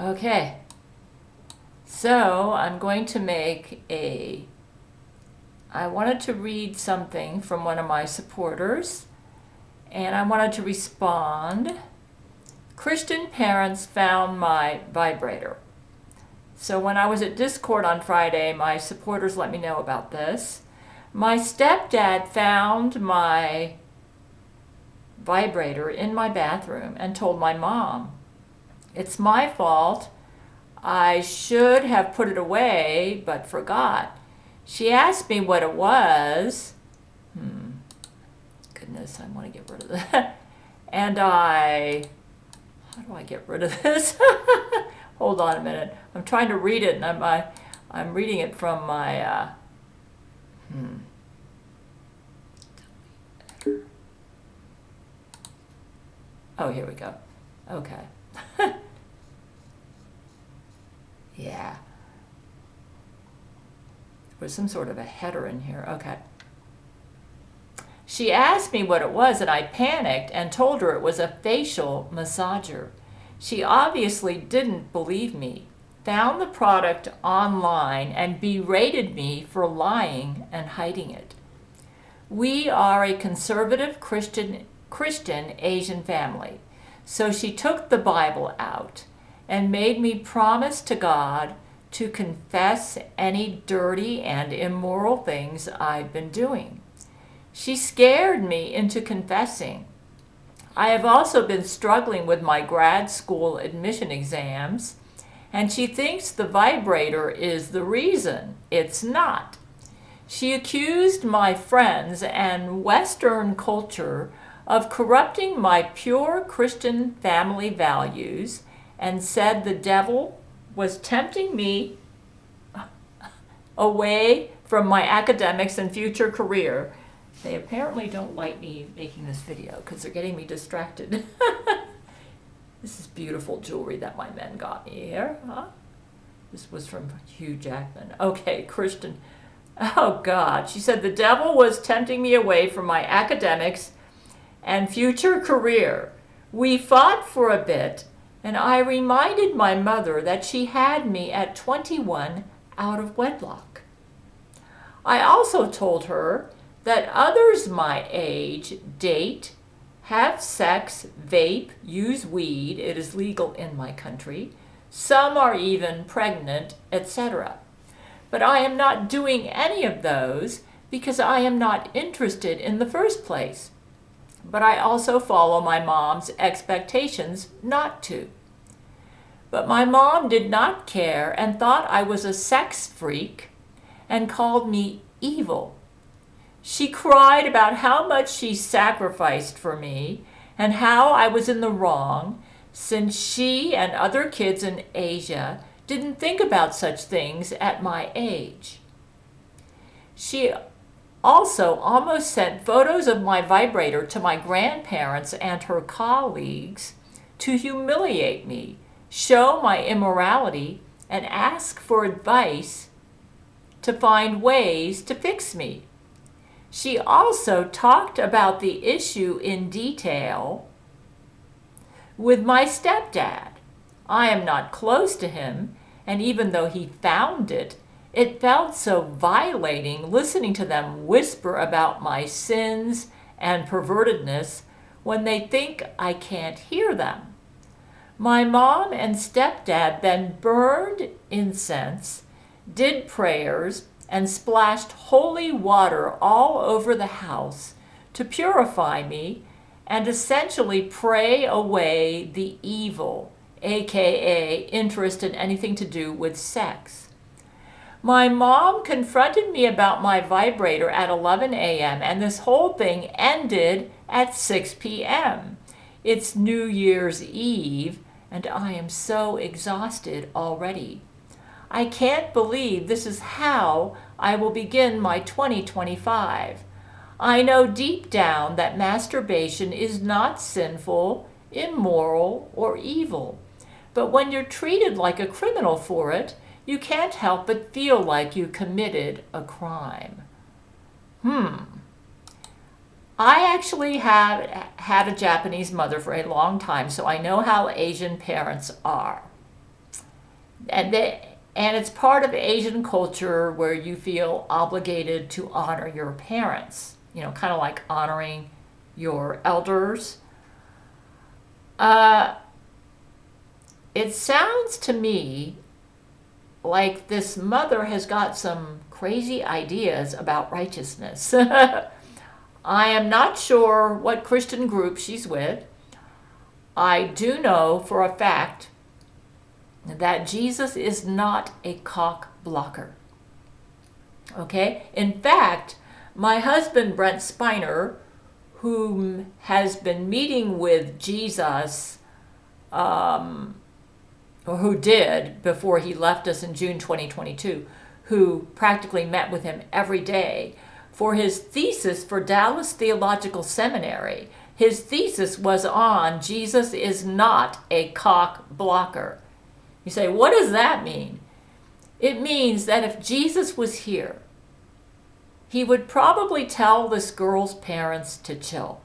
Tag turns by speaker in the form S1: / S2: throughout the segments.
S1: Okay, so I'm going to make I wanted to read something from one of my supporters, and I wanted to respond. Christian parents found my vibrator. So when I was at Discord on Friday, my supporters let me know about this. My stepdad found my vibrator in my bathroom and told my mom. It's my fault. I should have put it away, but forgot. She asked me what it was. Goodness, I want to get rid of that. And how do I get rid of this? Hold on a minute. I'm trying to read it, and I'm reading it from my, Oh, here we go. Okay. Yeah. There's some sort of a header in here. Okay. She asked me what it was, and I panicked and told her it was a facial massager. She obviously didn't believe me, found the product online, and berated me for lying and hiding it. We are a conservative Christian Asian family, so she took the Bible out and made me promise to God to confess any dirty and immoral things I've been doing. She scared me into confessing. I have also been struggling with my grad school admission exams, and she thinks the vibrator is the reason. It's not. She accused my friends and Western culture of corrupting my pure Christian family values and said the devil was tempting me away from my academics and future career. They apparently don't like me making this video because they're getting me distracted. This is beautiful jewelry that my men got me here. Huh? This was from Hugh Jackman. Okay, Christian. Oh, God. She said the devil was tempting me away from my academics and future career. We fought for a bit, and I reminded my mother that she had me at 21 out of wedlock. I also told her that others my age date, have sex, vape, use weed, it is legal in my country, some are even pregnant, etc. But I am not doing any of those because I am not interested in the first place. But I also follow my mom's expectations not to. But my mom did not care and thought I was a sex freak and called me evil. She cried about how much she sacrificed for me and how I was in the wrong since she and other kids in Asia didn't think about such things at my age. She also almost sent photos of my vibrator to my grandparents and her colleagues to humiliate me, show my immorality, and ask for advice to find ways to fix me. She also talked about the issue in detail with my stepdad. I am not close to him, and even though he found it, it felt so violating listening to them whisper about my sins and pervertedness when they think I can't hear them. My mom and stepdad then burned incense, did prayers, and splashed holy water all over the house to purify me and essentially pray away the evil, aka interest in anything to do with sex. My mom confronted me about my vibrator at 11 a.m. and this whole thing ended at 6 p.m. It's New Year's Eve and I am so exhausted already. I can't believe this is how I will begin my 2025. I know deep down that masturbation is not sinful, immoral, or evil. But when you're treated like a criminal for it, you can't help but feel like you committed a crime. I actually had a Japanese mother for a long time, so I know how Asian parents are. And it's part of Asian culture where you feel obligated to honor your parents, kind of like honoring your elders. It sounds to me like this mother has got some crazy ideas about righteousness. I am not sure what Christian group she's with. I do know for a fact that Jesus is not a cock blocker. Okay? In fact, my husband, Brent Spiner, who has been meeting with Jesus, or who did before he left us in June 2022, who practically met with him every day for his thesis for Dallas Theological Seminary. His thesis was on Jesus is not a cock blocker. You say, what does that mean? It means that if Jesus was here, he would probably tell this girl's parents to chill.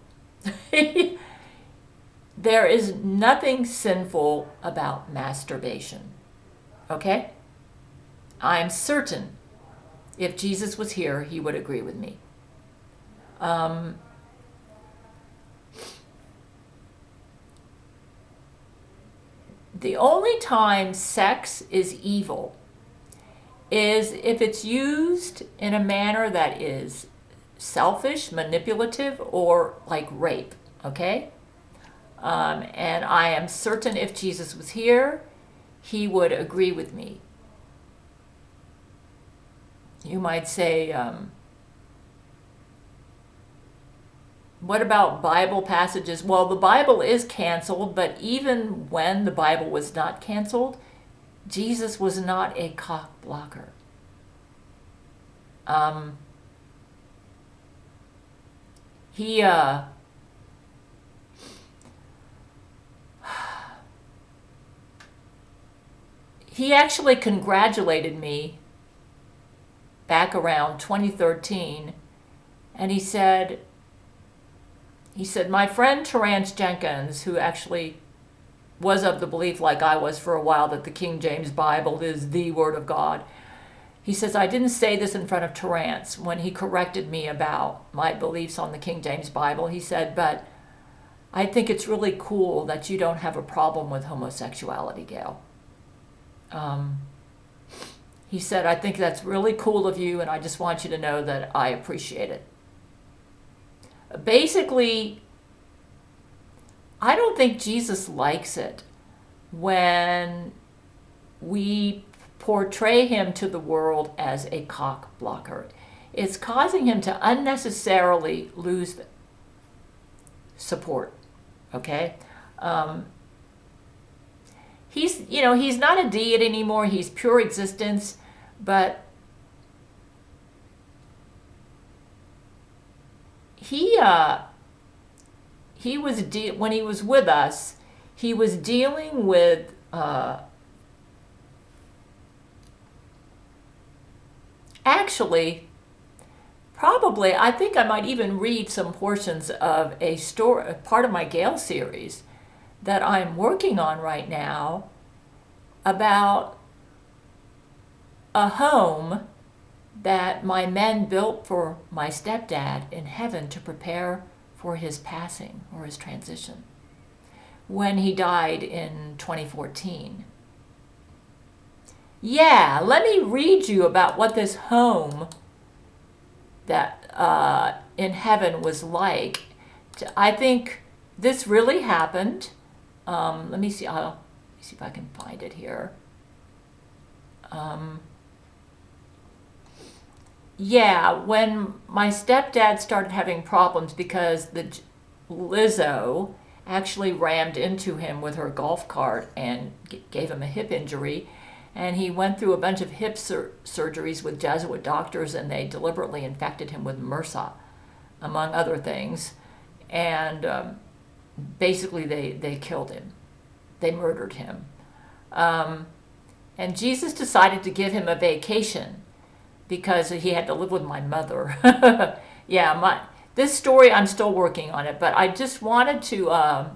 S1: There is nothing sinful about masturbation. Okay? I'm certain if Jesus was here, he would agree with me. The only time sex is evil is if it's used in a manner that is selfish, manipulative, or like rape, okay? And I am certain if Jesus was here, he would agree with me. You might say, what about Bible passages? Well, the Bible is canceled, but even when the Bible was not canceled, Jesus was not a cock blocker. He actually congratulated me back around 2013, and he said, my friend Terrence Jenkins, who actually was of the belief like I was for a while that the King James Bible is the Word of God, he says, I didn't say this in front of Terrence when he corrected me about my beliefs on the King James Bible. He said, but I think it's really cool that you don't have a problem with homosexuality, Gail. He said, I think that's really cool of you, and I just want you to know that I appreciate it. Basically, I don't think Jesus likes it when we portray him to the world as a cock blocker. It's causing him to unnecessarily lose support, okay? He's not a deity anymore. He's pure existence, but he was when he was with us, he was dealing with actually, probably, I think I might even read some portions of a story, part of my Gail series that I'm working on right now about a home that my men built for my stepdad in heaven to prepare for his passing or his transition when he died in 2014. Yeah, let me read you about what this home that in heaven was like. I think this really happened. Let me see. I'll see if I can find it here. Yeah, when my stepdad started having problems because the Lizzo actually rammed into him with her golf cart and gave him a hip injury, and he went through a bunch of hip surgeries with Jesuit doctors, and they deliberately infected him with MRSA, among other things, and basically they killed him. They murdered him. And Jesus decided to give him a vacation because he had to live with my mother. Yeah, this story, I'm still working on it, but I just wanted to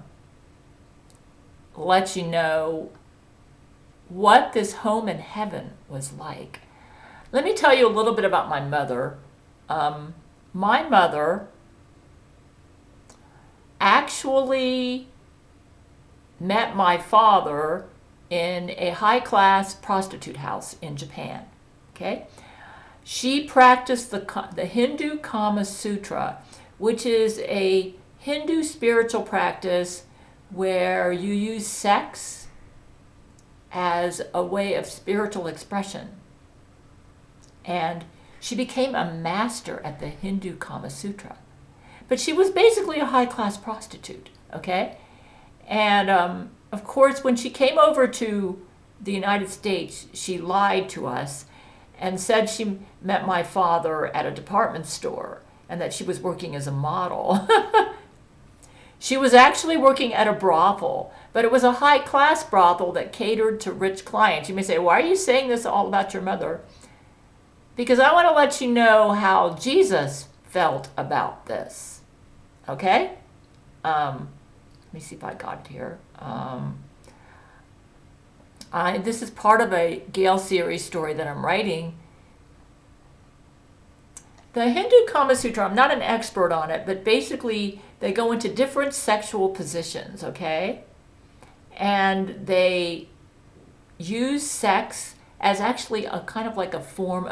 S1: let you know what this home in heaven was like. Let me tell you a little bit about my mother. My mother actually met my father in a high-class prostitute house in Japan. Okay? She practiced the Hindu Kama Sutra, which is a Hindu spiritual practice where you use sex as a way of spiritual expression. And she became a master at the Hindu Kama Sutra. But she was basically a high-class prostitute, okay? And of course, when she came over to the United States, she lied to us and said she met my father at a department store and that she was working as a model. She was actually working at a brothel, but it was a high-class brothel that catered to rich clients. You may say, why are you saying this all about your mother? Because I want to let you know how Jesus felt about this. Okay? Let me see if I got it here. This is part of a Gail series story that I'm writing. The Hindu Kama Sutra, I'm not an expert on it, but basically they go into different sexual positions, okay? And they use sex as actually a kind of like a form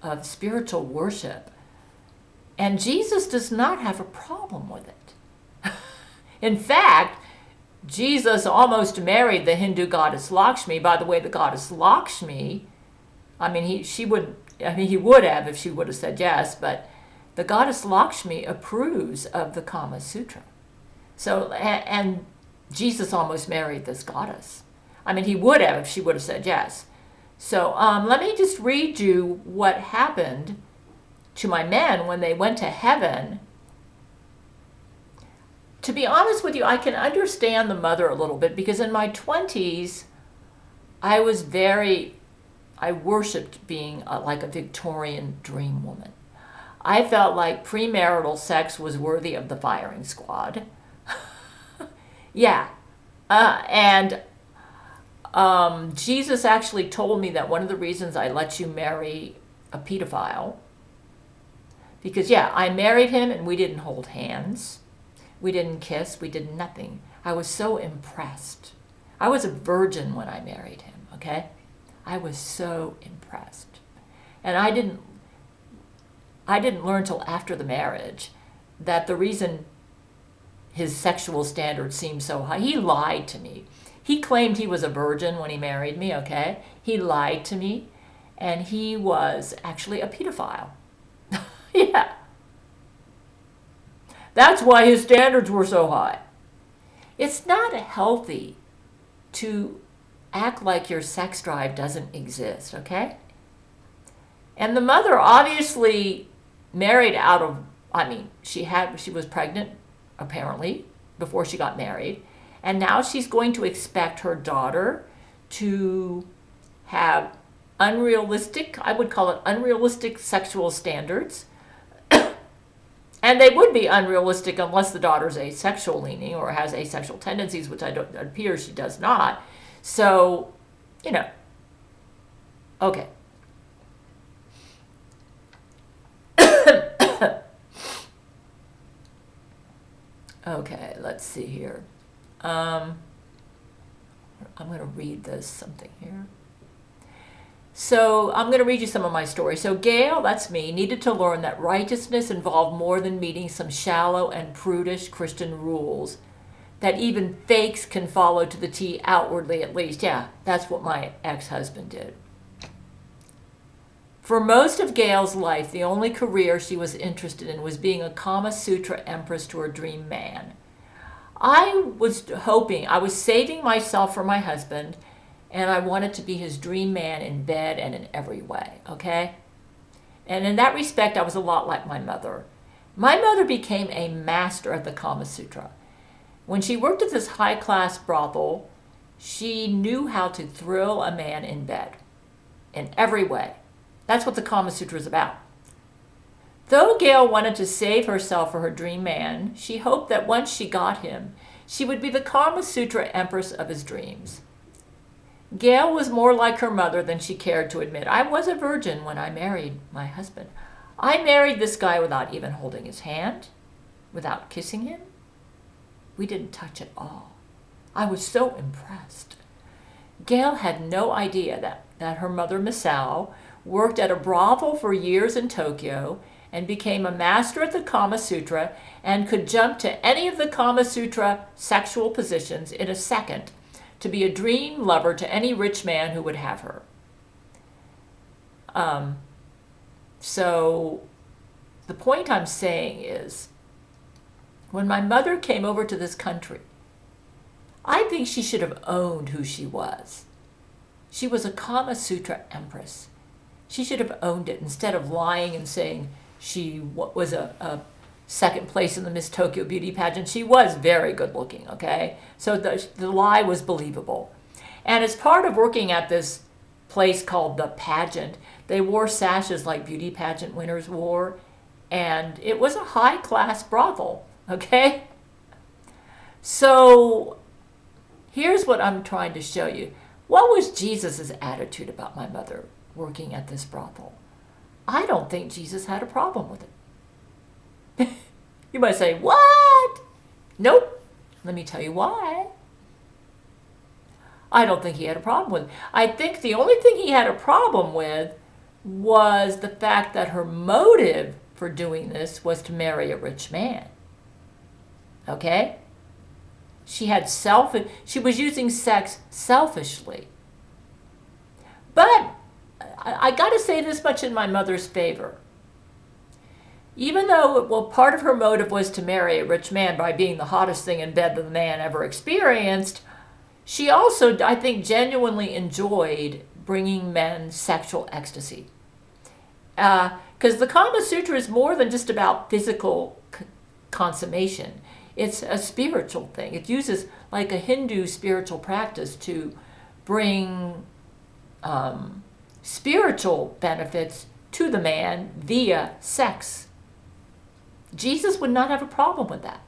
S1: of spiritual worship. And Jesus does not have a problem with it. In fact, Jesus almost married the Hindu goddess Lakshmi. By the way, the goddess Lakshmi, he would have if she would have said yes, but the goddess Lakshmi approves of the Kama Sutra. So, and Jesus almost married this goddess. He would have if she would have said yes. So let me just read you what happened to my men when they went to heaven. To be honest with you, I can understand the mother a little bit because in my 20s, I worshipped being like a Victorian dream woman. I felt like premarital sex was worthy of the firing squad. Yeah. Jesus actually told me that one of the reasons I let you marry a pedophile, because I married him and we didn't hold hands. We didn't kiss. We did nothing. I was so impressed. I was a virgin when I married him, okay? I was so impressed. And I didn't learn till after the marriage that the reason his sexual standards seemed so high, he lied to me. He claimed he was a virgin when he married me, okay? He lied to me, and he was actually a pedophile. Yeah. That's why his standards were so high. It's not healthy to act like your sex drive doesn't exist, okay? And the mother obviously married out of, she was pregnant, apparently, before she got married. And now she's going to expect her daughter to have unrealistic, I would call it unrealistic sexual standards. And they would be unrealistic unless the daughter's asexual leaning or has asexual tendencies, which it appears she does not. So, okay. Okay, let's see here. I'm going to read something here. So I'm going to read you some of my story. So Gail, that's me, needed to learn that righteousness involved more than meeting some shallow and prudish Christian rules that even fakes can follow to the T, outwardly at least. Yeah, that's what my ex-husband did. For most of Gail's life, the only career she was interested in was being a Kama Sutra empress to her dream man. I was saving myself for my husband, and I wanted to be his dream man in bed and in every way, okay? And in that respect, I was a lot like my mother. My mother became a master at the Kama Sutra. When she worked at this high-class brothel, she knew how to thrill a man in bed in every way. That's what the Kama Sutra is about. Though Gail wanted to save herself for her dream man, she hoped that once she got him, she would be the Kama Sutra empress of his dreams. Gail was more like her mother than she cared to admit. I was a virgin when I married my husband. I married this guy without even holding his hand, without kissing him. We didn't touch at all. I was so impressed. Gail had no idea that her mother, Misao, worked at a brothel for years in Tokyo and became a master at the Kama Sutra and could jump to any of the Kama Sutra sexual positions in a second to be a dream lover to any rich man who would have her. So the point I'm saying is, when my mother came over to this country, I think she should have owned who she was. She was a Kama Sutra empress. She should have owned it instead of lying and saying she was a second place in the Miss Tokyo beauty pageant. She was very good looking, okay? So the lie was believable. And as part of working at this place called the pageant, they wore sashes like beauty pageant winners wore, and it was a high-class brothel, okay? So here's what I'm trying to show you. What was Jesus' attitude about my mother working at this brothel? I don't think Jesus had a problem with it. You might say, what? Nope. Let me tell you why. I don't think he had a problem with it. I think the only thing he had a problem with was the fact that her motive for doing this was to marry a rich man. Okay? She was using sex selfishly. But I got to say this much in my mother's favor. Even though, part of her motive was to marry a rich man by being the hottest thing in bed that the man ever experienced, she also, I think, genuinely enjoyed bringing men sexual ecstasy. Because the Kama Sutra is more than just about physical consummation. It's a spiritual thing. It uses like a Hindu spiritual practice to bring spiritual benefits to the man via sex. Jesus would not have a problem with that.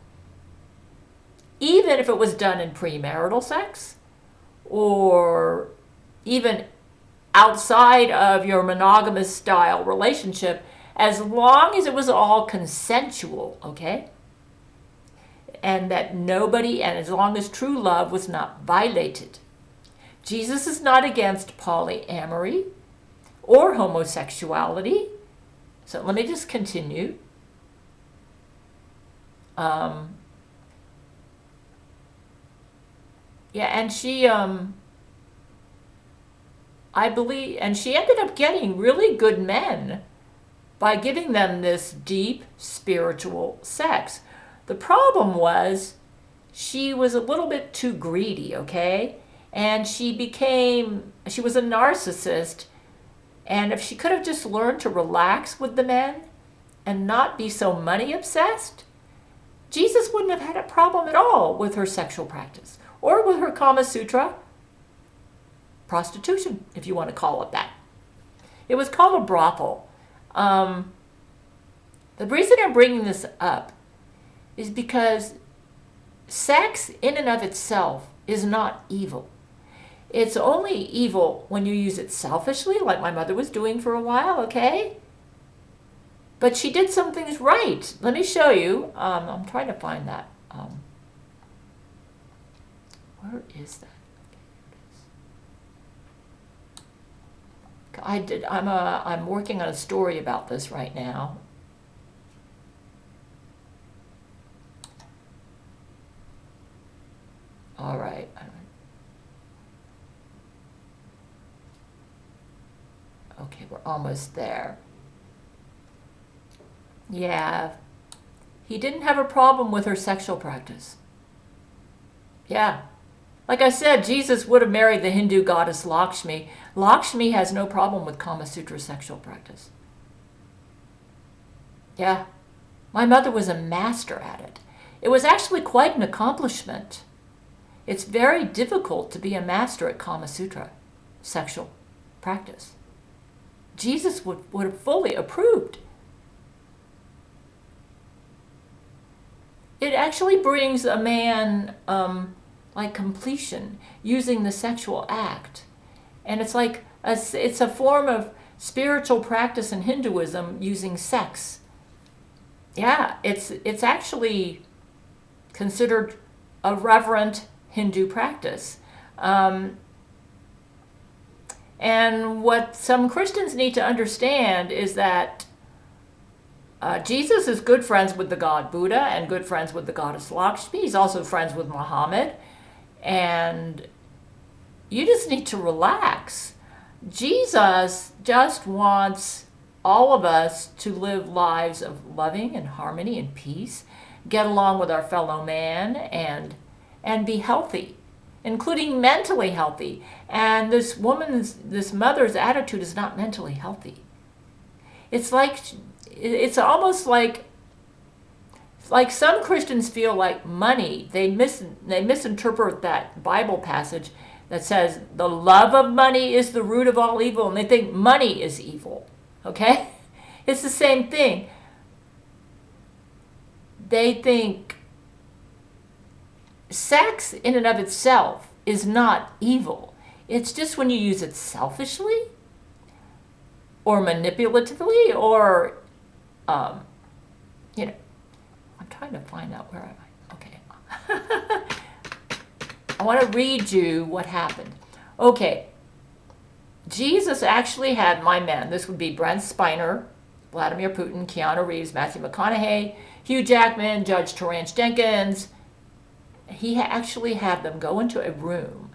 S1: Even if it was done in premarital sex or even outside of your monogamous style relationship, as long as it was all consensual, okay? And that nobody, and as long as true love was not violated. Jesus is not against polyamory or homosexuality. So let me just continue. And she, I believe, and she ended up getting really good men by giving them this deep spiritual sex. The problem was she was a little bit too greedy, okay? And she was a narcissist. And if she could have just learned to relax with the men and not be so money obsessed, Jesus wouldn't have had a problem at all with her sexual practice or with her Kama Sutra prostitution, if you want to call it that. It was called a brothel. The reason I'm bringing this up is because sex in and of itself is not evil. It's only evil when you use it selfishly, like my mother was doing for a while, okay? But she did some things right. Let me show you. I'm trying to find that. Where is that? I'm working on a story about this right now. All right. Okay, we're almost there. Yeah. He didn't have a problem with her sexual practice. Yeah. Like I said, Jesus would have married the Hindu goddess Lakshmi. Lakshmi has no problem with Kama Sutra sexual practice. Yeah. My mother was a master at it. It was actually quite an accomplishment. It's very difficult to be a master at Kama Sutra sexual practice. Jesus would have fully approved. It actually brings a man like completion, using the sexual act And it's like it's a form of spiritual practice in Hinduism using sex. Yeah, it's actually considered a reverent Hindu practice. And what some Christians need to understand is that Jesus is good friends with the god Buddha and good friends with the goddess Lakshmi. He's also friends with Muhammad. And you just need to relax. Jesus just wants all of us to live lives of loving and harmony and peace, get along with our fellow man, and be healthy, including mentally healthy. And this mother's attitude is not mentally healthy. It's almost like some Christians feel like money. They misinterpret that Bible passage that says the love of money is the root of all evil, and they think money is evil. Okay? It's the same thing. They think sex in and of itself is not evil. It's just when you use it selfishly or manipulatively or, I'm trying to find out where am I? Okay. I want to read you what happened. Okay. Jesus actually had my men. This would be Brent Spiner, Vladimir Putin, Keanu Reeves, Matthew McConaughey, Hugh Jackman, Judge Terrence Jenkins. He actually had them go into a room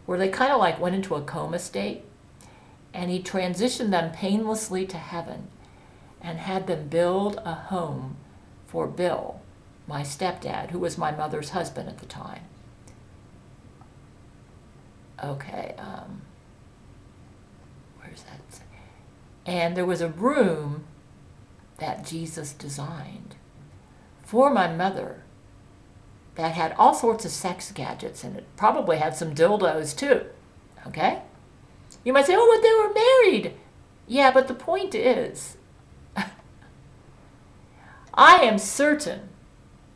S1: where they kind of like went into a coma state, and he transitioned them painlessly to heaven and had them build a home for Bill, my stepdad, who was my mother's husband at the time. Okay, where's that? And there was a room that Jesus designed for my mother that had all sorts of sex gadgets in it. Probably had some dildos too, okay? You might say, oh, but they were married. Yeah, but the point is, I am certain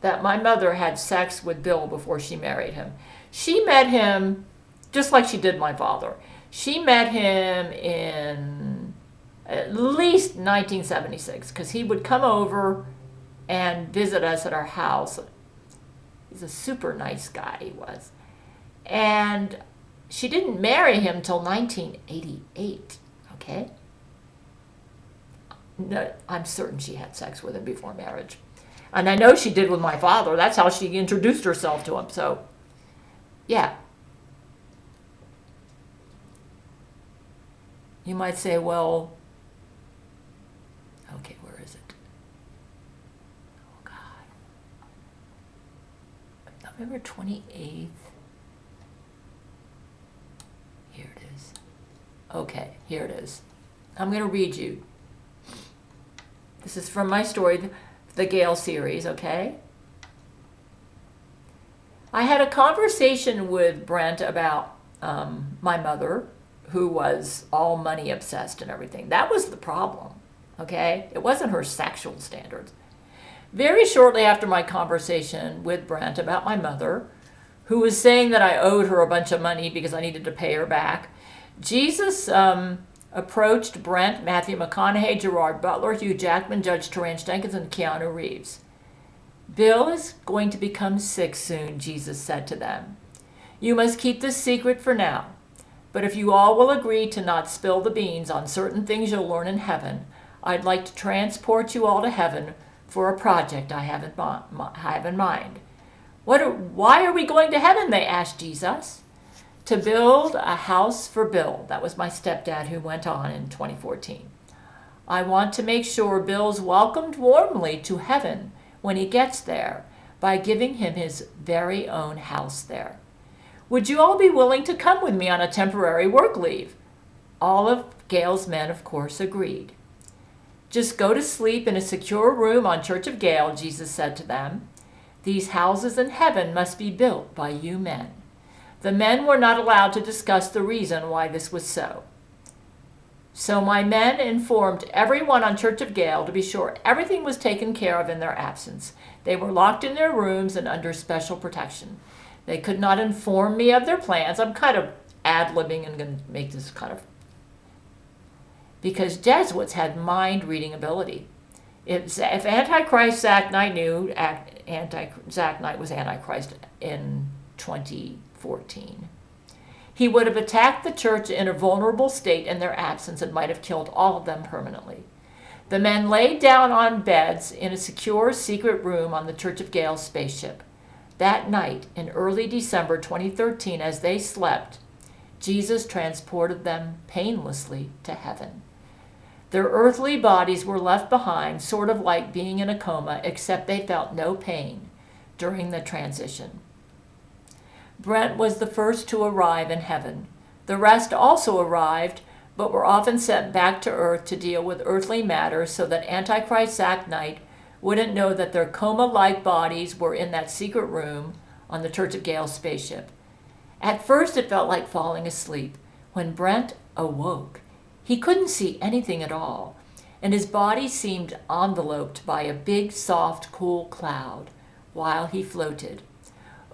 S1: that my mother had sex with Bill before she married him. She met him just like she did my father. She met him in at least 1976 because he would come over and visit us at our house. He's a super nice guy, he was. And she didn't marry him till 1988, okay? No, I'm certain she had sex with him before marriage. And I know she did with my father. That's how she introduced herself to him. So, yeah. You might say, well, okay, where is it? Oh, God. November 28th. Here it is. Okay, here it is. I'm going to read you. This is from my story, the Gail series, okay? I had a conversation with Brent about my mother, who was all money obsessed and everything. That was the problem, okay? It wasn't her sexual standards. Very shortly after my conversation with Brent about my mother, who was saying that I owed her a bunch of money because I needed to pay her back, Jesus approached Brent, Matthew McConaughey, Gerard Butler, Hugh Jackman, Judge Terrence Jenkins, and Keanu Reeves. Bill is going to become sick soon, Jesus said to them. You must keep this secret for now. But if you all will agree to not spill the beans on certain things you'll learn in heaven, I'd like to transport you all to heaven for a project I have in mind. Why are we going to heaven? They asked Jesus. To build a house for Bill. That was my stepdad who went on in 2014. I want to make sure Bill's welcomed warmly to heaven when he gets there by giving him his very own house there. Would you all be willing to come with me on a temporary work leave? All of Gail's men, of course, agreed. Just go to sleep in a secure room on Church of Gail, Jesus said to them. These houses in heaven must be built by you men. The men were not allowed to discuss the reason why this was so. So my men informed everyone on Church of Gail to be sure everything was taken care of in their absence. They were locked in their rooms and under special protection. They could not inform me of their plans. I'm kind of ad-libbing and going to make this kind of... Because Jesuits had mind-reading ability. If Antichrist Zach Knight knew Zach Knight was Antichrist in 2014, he would have attacked the church in a vulnerable state in their absence and might have killed all of them permanently. The men laid down on beds in a secure, secret room on the Church of Gail's spaceship. That night, in early December 2013, as they slept, Jesus transported them painlessly to heaven. Their earthly bodies were left behind, sort of like being in a coma, except they felt no pain during the transition. Brent was the first to arrive in heaven. The rest also arrived, but were often sent back to earth to deal with earthly matters so that Antichrist Zach Knight wouldn't know that their coma-like bodies were in that secret room on the Church of Gail's spaceship. At first it felt like falling asleep. When Brent awoke, he couldn't see anything at all, and his body seemed enveloped by a big, soft, cool cloud while he floated.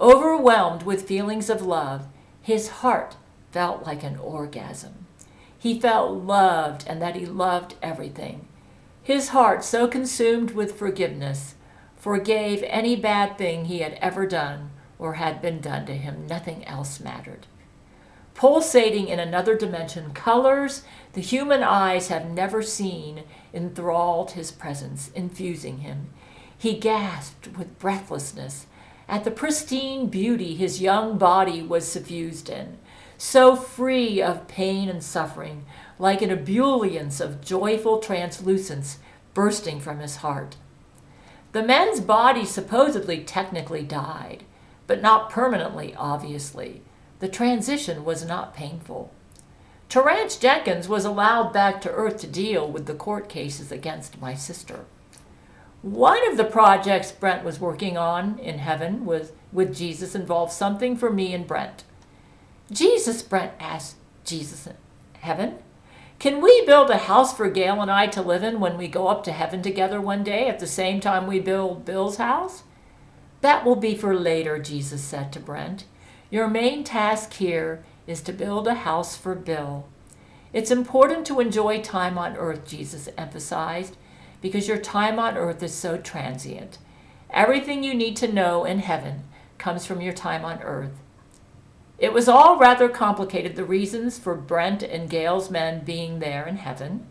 S1: Overwhelmed with feelings of love, his heart felt like an orgasm. He felt loved and that he loved everything. His heart, so consumed with forgiveness, forgave any bad thing he had ever done or had been done to him. Nothing else mattered. Pulsating in another dimension, colors the human eyes have never seen enthralled his presence, infusing him. He gasped with breathlessness at the pristine beauty his young body was suffused in, so free of pain and suffering, like an ebullience of joyful translucence bursting from his heart. The men's bodies supposedly technically died, but not permanently, obviously. The transition was not painful. Terrence Jenkins was allowed back to Earth to deal with the court cases against my sister. One of the projects Brent was working on in heaven was with Jesus involved something for me and Brent. Jesus, Brent asked Jesus in heaven, can we build a house for Gail and I to live in when we go up to heaven together one day at the same time we build Bill's house? That will be for later, Jesus said to Brent. Your main task here is to build a house for Bill. It's important to enjoy time on earth, Jesus emphasized, because your time on earth is so transient. Everything you need to know in heaven comes from your time on earth. It was all rather complicated, the reasons for Brent and Gail's men being there in heaven,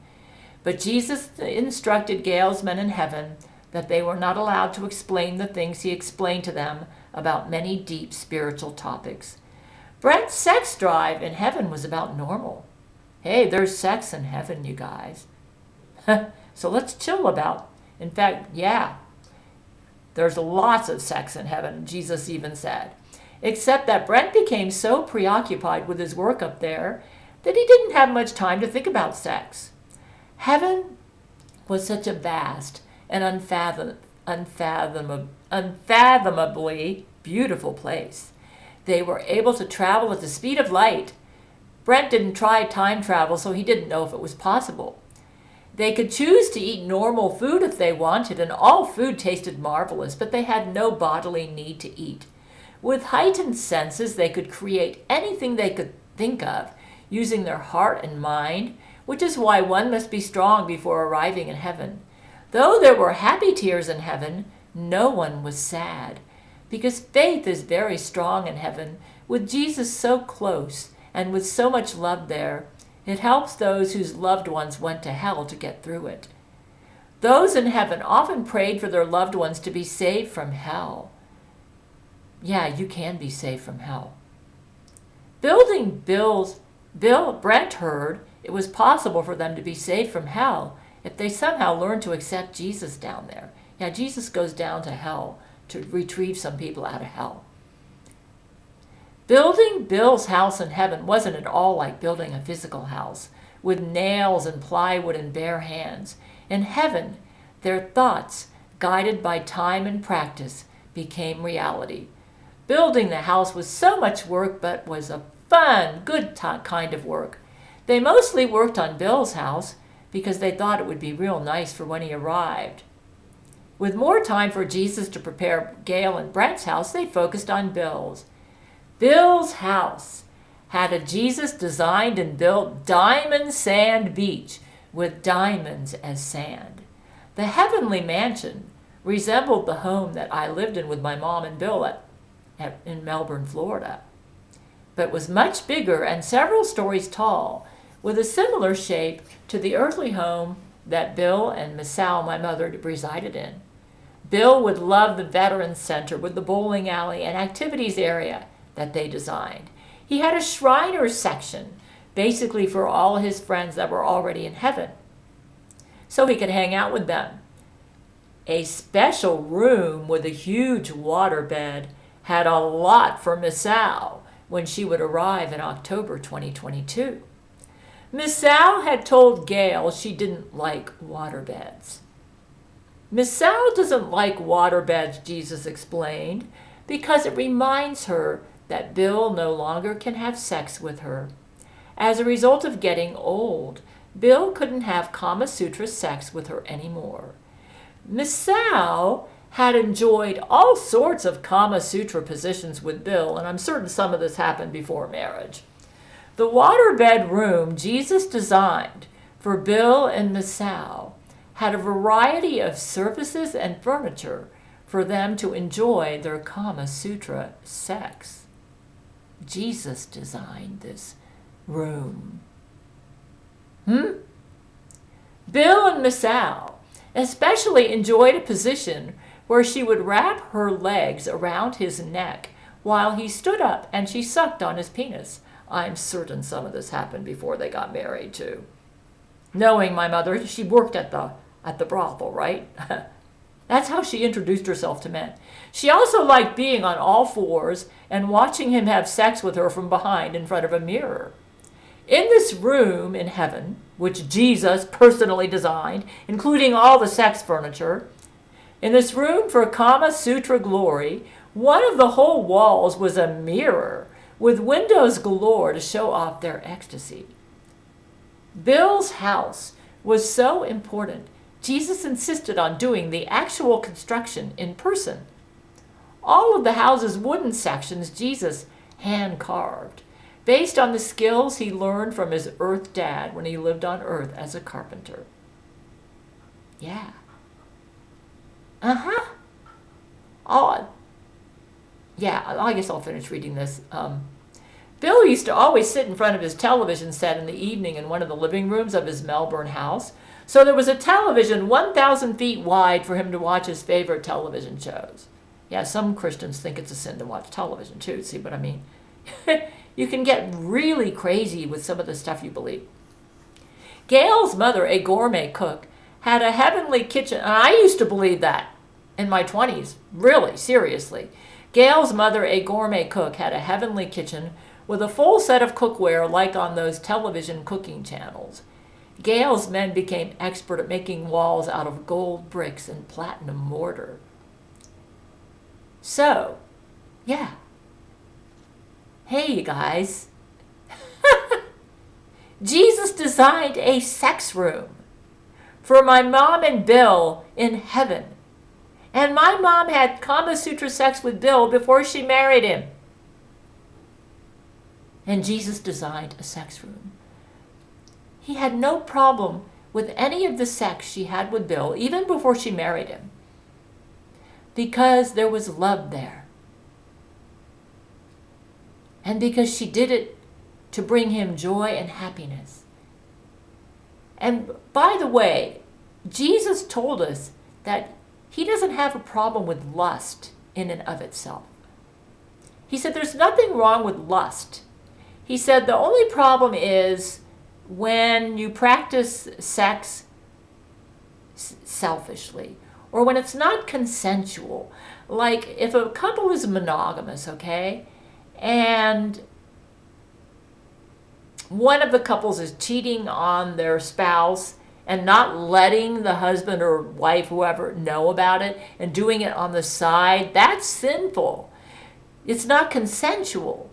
S1: but Jesus instructed Gail's men in heaven that they were not allowed to explain the things he explained to them about many deep spiritual topics. Brent's sex drive in heaven was about normal. Hey, there's sex in heaven, you guys. So let's chill about. In fact, yeah, there's lots of sex in heaven, Jesus even said. Except that Brent became so preoccupied with his work up there that he didn't have much time to think about sex. Heaven was such a vast and unfathomably beautiful place. They were able to travel at the speed of light. Brent didn't try time travel, so he didn't know if it was possible. They could choose to eat normal food if they wanted, and all food tasted marvelous, but they had no bodily need to eat. With heightened senses, they could create anything they could think of, using their heart and mind, which is why one must be strong before arriving in heaven. Though there were happy tears in heaven, no one was sad, because faith is very strong in heaven. With Jesus so close and with so much love there, it helps those whose loved ones went to hell to get through it. Those in heaven often prayed for their loved ones to be saved from hell. Yeah, you can be saved from hell. Brent heard it was possible for them to be saved from hell if they somehow learned to accept Jesus down there. Yeah, Jesus goes down to hell to retrieve some people out of hell. Building Bill's house in heaven wasn't at all like building a physical house with nails and plywood and bare hands. In heaven, their thoughts, guided by time and practice, became reality. Building the house was so much work, but was a fun, good kind of work. They mostly worked on Bill's house because they thought it would be real nice for when he arrived. With more time for Jesus to prepare Gail and Brent's house, they focused on Bill's. Bill's house. had a Jesus-designed and built diamond sand beach with diamonds as sand. The heavenly mansion resembled the home that I lived in with my mom and Bill in Melbourne, Florida, but was much bigger and several stories tall, with a similar shape to the earthly home that Bill and Miss Sal, my mother, resided in. Bill would love the Veterans Center with the bowling alley and activities area that they designed. He had a Shriners section, basically for all his friends that were already in heaven, so he could hang out with them. A special room with a huge waterbed had a lot for Miss Sal when she would arrive in October 2022. Miss Sal had told Gail she didn't like waterbeds. Miss Sal doesn't like waterbeds, Jesus explained, because it reminds her that Bill no longer can have sex with her. As a result of getting old, Bill couldn't have Kama Sutra sex with her anymore. Miss Sal had enjoyed all sorts of Kama Sutra positions with Bill, and I'm certain some of this happened before marriage. The waterbed room Jesus designed for Bill and Miss Sal had a variety of surfaces and furniture for them to enjoy their Kama Sutra sex. Jesus designed this room. Bill and Miss Sal especially enjoyed a position where she would wrap her legs around his neck while he stood up and she sucked on his penis. I'm certain some of this happened before they got married, too. Knowing my mother, she worked at the brothel, right? That's how she introduced herself to men. She also liked being on all fours and watching him have sex with her from behind in front of a mirror. In this room in heaven, which Jesus personally designed, including all the sex furniture, in this room for Kama Sutra glory, one of the whole walls was a mirror with windows galore to show off their ecstasy. Bill's house was so important, Jesus insisted on doing the actual construction in person. All of the house's wooden sections Jesus hand-carved, based on the skills he learned from his earth dad when he lived on earth as a carpenter. Yeah. Oh, yeah, I guess I'll finish reading this. Bill used to always sit in front of his television set in the evening in one of the living rooms of his Melbourne house. So there was a television 1,000 feet wide for him to watch his favorite television shows. Yeah, some Christians think it's a sin to watch television too, see what I mean? You can get really crazy with some of the stuff you believe. Gail's mother, a gourmet cook, had a heavenly kitchen. And I used to believe that in my 20s, really, seriously. Gail's mother, a gourmet cook, had a heavenly kitchen with a full set of cookware like on those television cooking channels. Gail's men became expert at making walls out of gold bricks and platinum mortar. So, yeah. Hey, you guys. Jesus designed a sex room for my mom and Bill in heaven. And my mom had Kama Sutra sex with Bill before she married him. And Jesus designed a sex room. He had no problem with any of the sex she had with Bill, even before she married him, because there was love there. And because she did it to bring him joy and happiness. And by the way, Jesus told us that he doesn't have a problem with lust in and of itself. He said there's nothing wrong with lust. He said the only problem is when you practice sex selfishly, or when it's not consensual. Like if a couple is monogamous, okay, and one of the couples is cheating on their spouse and not letting the husband or wife, whoever, know about it and doing it on the side, that's sinful. It's not consensual.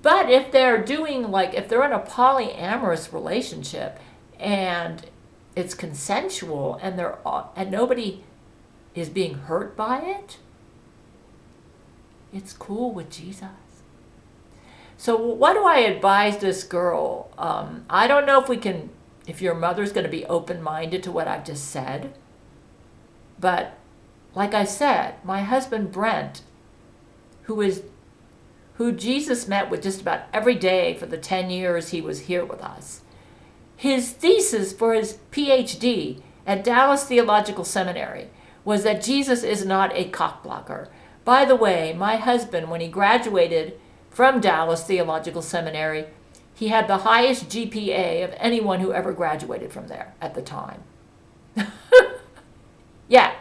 S1: But if they're doing, like, if they're in a polyamorous relationship and it's consensual and nobody is being hurt by it, it's cool with Jesus. So what do I advise this girl? I don't know if your mother's going to be open-minded to what I've just said. But like I said, my husband Brent, who Jesus met with just about every day for the 10 years he was here with us, his thesis for his PhD at Dallas Theological Seminary was that Jesus is not a cockblocker. By the way, my husband, when he graduated from Dallas Theological Seminary, he had the highest GPA of anyone who ever graduated from there at the time. Yeah.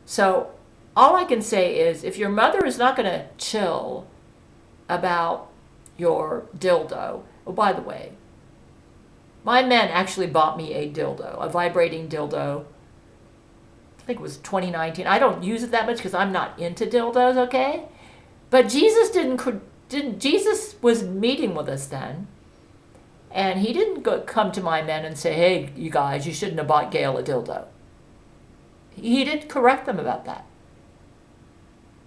S1: So all I can say is, if your mother is not going to chill about your dildo, oh, by the way, my men actually bought me a dildo, a vibrating dildo. I think it was 2019. I don't use it that much because I'm not into dildos, okay? But Jesus Jesus was meeting with us then, and he didn't come to my men and say, hey, you guys, you shouldn't have bought Gail a dildo. He did correct them about that.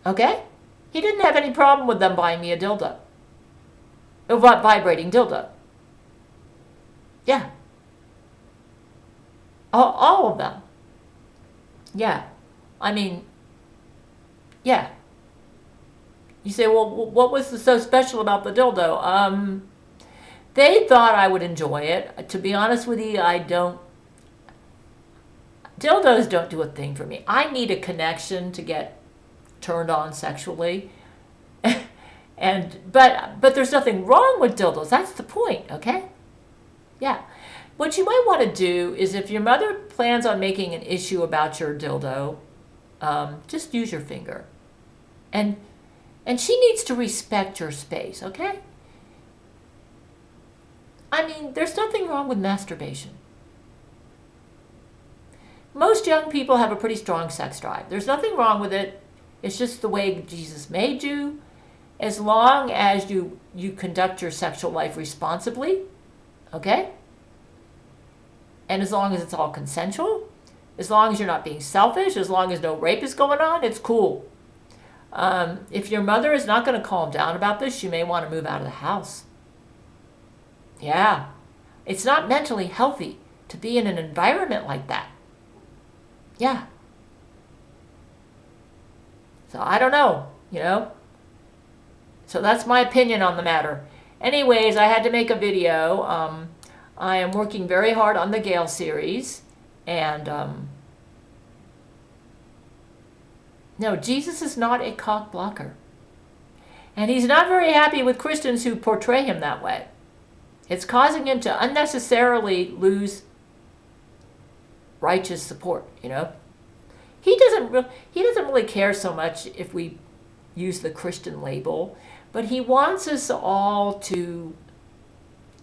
S1: Okay? He didn't have any problem with them buying me a dildo. A vibrating dildo. Yeah. All of them. Yeah. I mean, yeah. You say, well, what was so special about the dildo? They thought I would enjoy it. To be honest with you, I don't. Dildos don't do a thing for me. I need a connection to get turned on sexually. But there's nothing wrong with dildos. That's the point, okay? Yeah. What you might want to do is, if your mother plans on making an issue about your dildo, just use your finger. And she needs to respect your space, okay? I mean, there's nothing wrong with masturbation. Most young people have a pretty strong sex drive. There's nothing wrong with it. It's just the way Jesus made you. As long as you conduct your sexual life responsibly, okay? And as long as it's all consensual, as long as you're not being selfish, as long as no rape is going on, it's cool. If your mother is not going to calm down about this, you may want to move out of the house. Yeah. It's not mentally healthy to be in an environment like that. Yeah. So I don't know, So that's my opinion on the matter. Anyways, I had to make a video. I am working very hard on the Gail series. And no, Jesus is not a cock blocker. And he's not very happy with Christians who portray him that way. It's causing him to unnecessarily lose righteous support, He doesn't really care so much if we use the Christian label, but he wants us all to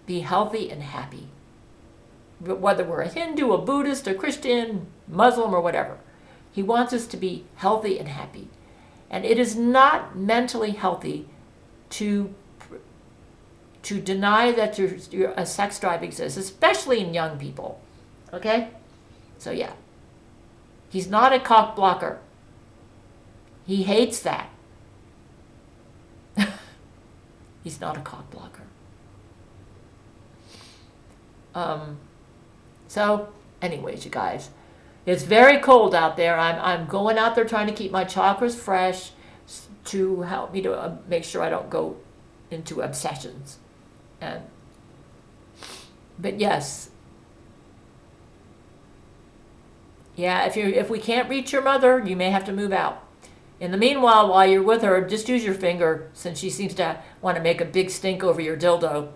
S1: be healthy and happy. Whether we're a Hindu, a Buddhist, a Christian, Muslim, or whatever. He wants us to be healthy and happy. And it is not mentally healthy to deny that a sex drive exists, especially in young people. Okay? So yeah. He's not a cock blocker. He hates that. He's not a cock blocker. So, anyways, you guys, it's very cold out there. I'm going out there trying to keep my chakras fresh to help me to make sure I don't go into obsessions. But yes. Yeah, if we can't reach your mother, you may have to move out. In the meanwhile, while you're with her, just use your finger, since she seems to want to make a big stink over your dildo.